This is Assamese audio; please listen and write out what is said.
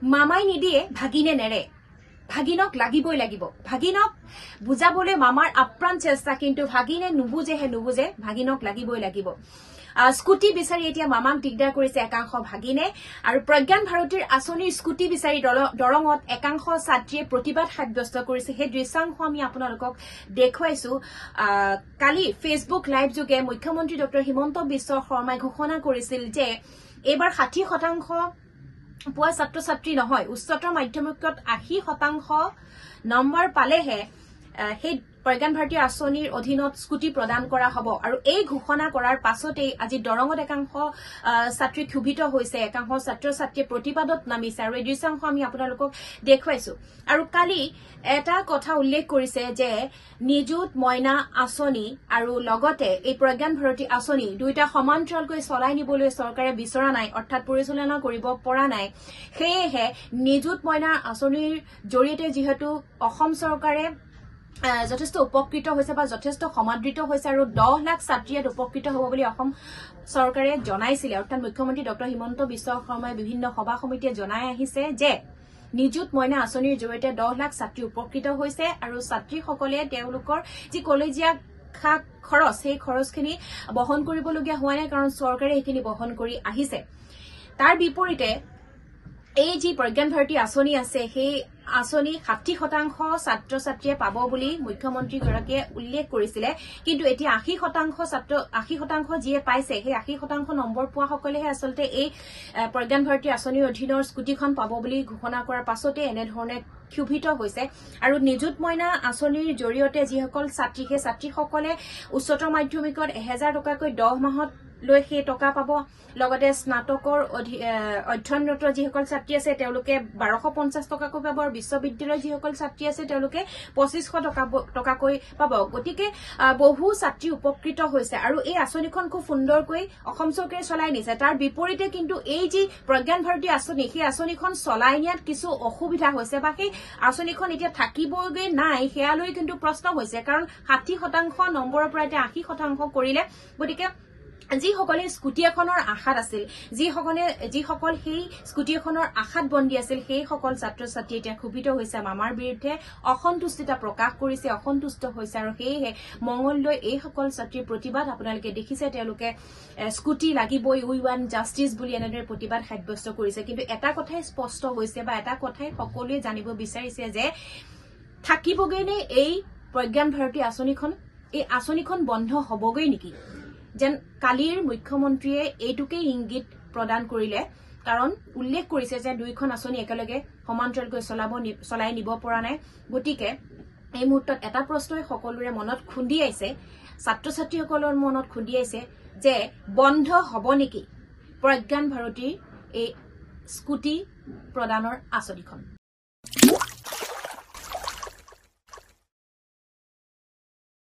মামাই নিদিয়ে ভাগিনে নেৰে ভাগিনক লাগিবই লাগিব ভাগিনক বুজাবলৈ মামাৰ আপ্ৰাণ চেষ্টা কিন্তু ভাগিনে নুবুজে ভাগিনক লাগিবই লাগিব স্কুটি বিচাৰি এতিয়া মামাক দিগদাৰ কৰিছে একাংশ ভাগিনে আৰু প্ৰজ্ঞান ভাৰতীৰ আঁচনিৰ স্কুটি বিচাৰি দৰঙত একাংশ ছাত্ৰীয়ে প্ৰতিবাদ সাব্যস্ত কৰিছে সেই দৃশ্যাংশ আমি আপোনালোকক দেখুৱাইছো কালি ফেচবুক লাইভ যোগে মুখ্যমন্ত্ৰী ডক্টৰ হিমন্ত বিশ্ব শৰ্মাই ঘোষণা কৰিছিল যে এইবাৰ 60% পোৱা ছাত্ৰ ছাত্ৰী নহয় উচ্চতৰ মাধ্যমিকত 80% নম্বৰ পালেহে সেই প্ৰজ্ঞান ভাৰতী আঁচনিৰ অধীনত স্কুটি প্ৰদান কৰা হ'ব আৰু এই ঘোষণা কৰাৰ পাছতেই আজি দৰঙত একাংশ ছাত্ৰী ক্ষুভিত হৈছে একাংশ ছাত্ৰ ছাত্ৰীয়ে প্ৰতিবাদত নামিছে আৰু এই দৃশ্যাংশ আমি আপোনালোকক দেখুৱাইছো আৰু কালি এটা কথা উল্লেখ কৰিছে যে নিযুত মইনা আঁচনি আৰু লগতে এই প্ৰজ্ঞান ভাৰতী আঁচনি দুইটা সমান্তৰালকৈ চলাই নিবলৈ চৰকাৰে বিচৰা নাই অৰ্থাৎ পৰিচালনা কৰিব পৰা নাই সেয়েহে নিযুত মইনা আঁচনিৰ জৰিয়তে যিহেতু অসম চৰকাৰে যথেষ্ট উপকৃত হৈছে বা যথেষ্ট সমাদৃত হৈছে আৰু 10 লাখ ছাত্ৰীয়ে উপকৃত হ'ব বুলি অসম চৰকাৰে জনাইছিল অৰ্থাৎ মুখ্যমন্ত্ৰী ডক্টৰ হিমন্ত বিশ্ব শৰ্মাই বিভিন্ন সভা সমিতিয়ে জনাই আহিছে যে নিযুত মইনা আঁচনিৰ জৰিয়তে 10 লাখ ছাত্ৰী উপকৃত হৈছে আৰু ছাত্ৰীসকলে তেওঁলোকৰ যি কলেজীয়া খৰচ সেই খৰচখিনি বহন কৰিবলগীয়া হোৱা নাই কাৰণ চৰকাৰে এইখিনি বহন কৰি আহিছে তাৰ বিপৰীতে এই যি প্ৰজ্ঞান ভাৰতী আঁচনি আছে সেই আঁচনি 60% ছাত্ৰ ছাত্ৰীয়ে পাব বুলি মুখ্যমন্ত্ৰী গৰাকীয়ে উল্লেখ কৰিছিলে কিন্তু এতিয়া 80% যিয়ে পাইছে সেই 80% নম্বৰ পোৱা সকলেহে আচলতে এই প্ৰজ্ঞান ভাৰতী আঁচনিৰ অধীনৰ স্কুটিখন পাব বুলি ঘোষণা কৰাৰ পাছতে এনেধৰণে ক্ষুভিত হৈছে আৰু নিযুত মইনা আঁচনিৰ জৰিয়তে যিসকল ছাত্ৰী সেই ছাত্ৰীসকলে উচ্চতৰ মাধ্যমিকত 1000 টকাকৈ 10 মাহত লৈ সেই টকা পাব লগতে স্নাতকৰ অধ্যয়নৰত যিসকল ছাত্ৰী আছে তেওঁলোকে 1250 টকাকৈ পাব আৰু বিশ্ববিদ্যালয়ৰ যিসকল ছাত্ৰী আছে তেওঁলোকে 2500 টকাকৈ পাব গতিকে বহু ছাত্ৰী উপকৃত হৈছে আৰু এই আঁচনিখন খুব সুন্দৰকৈ অসম চৰকাৰে চলাই নিছে তাৰ বিপৰীতে কিন্তু এই যি প্ৰজ্ঞান ভাৰতী আঁচনি সেই আঁচনিখন চলাই নিয়াত কিছু অসুবিধা হৈছে বা সেই আঁচনিখন এতিয়া থাকিবগৈ নাই সেয়ালৈ কিন্তু প্ৰশ্ন হৈছে কাৰণ 60% নম্বৰৰ পৰা এতিয়া 80% কৰিলে গতিকে যিসকলে স্কুটি এখনৰ আশাত আছিল যিসকল সেই স্কুটি এখনৰ আশাত বন্দী আছিল সেই সকল ছাত্ৰ ছাত্ৰী এতিয়া ক্ষুভিত হৈছে মামাৰ বিৰুদ্ধে অসন্তুষ্টিতা প্ৰকাশ কৰিছে অসন্তুষ্ট হৈছে আৰু সেয়েহে মংগলদৈ এই সকল ছাত্ৰীৰ প্ৰতিবাদ আপোনালোকে দেখিছে তেওঁলোকে স্কুটি লাগিবই উই ওৱান জাষ্টিস বুলি এনেদৰে প্ৰতিবাদ সাব্যস্ত কৰিছে কিন্তু এটা কথাই স্পষ্ট হৈছে বা এটা কথাই সকলোৱে জানিব বিচাৰিছে যে থাকিবগৈ নে এই প্ৰজ্ঞান ভাৰতী আঁচনিখন এই আঁচনিখন বন্ধ হ'বগৈ নেকি যেন কালিৰ মুখ্যমন্ত্ৰীয়ে এইটোকেই ইংগিত প্ৰদান কৰিলে কাৰণ উল্লেখ কৰিছে যে দুইখন আঁচনি একেলগে সমান্তৰালকৈ চলাই নিব পৰা নাই গতিকে এই মুহূৰ্তত এটা প্ৰশ্নই সকলোৰে মনত খুন্দিয়াইছে ছাত্ৰ ছাত্ৰীসকলৰ মনত খুন্দিয়াইছে যে বন্ধ হ'ব নেকি প্ৰজ্ঞান ভাৰতীৰ এই স্কুটি প্ৰদানৰ আঁচনিখন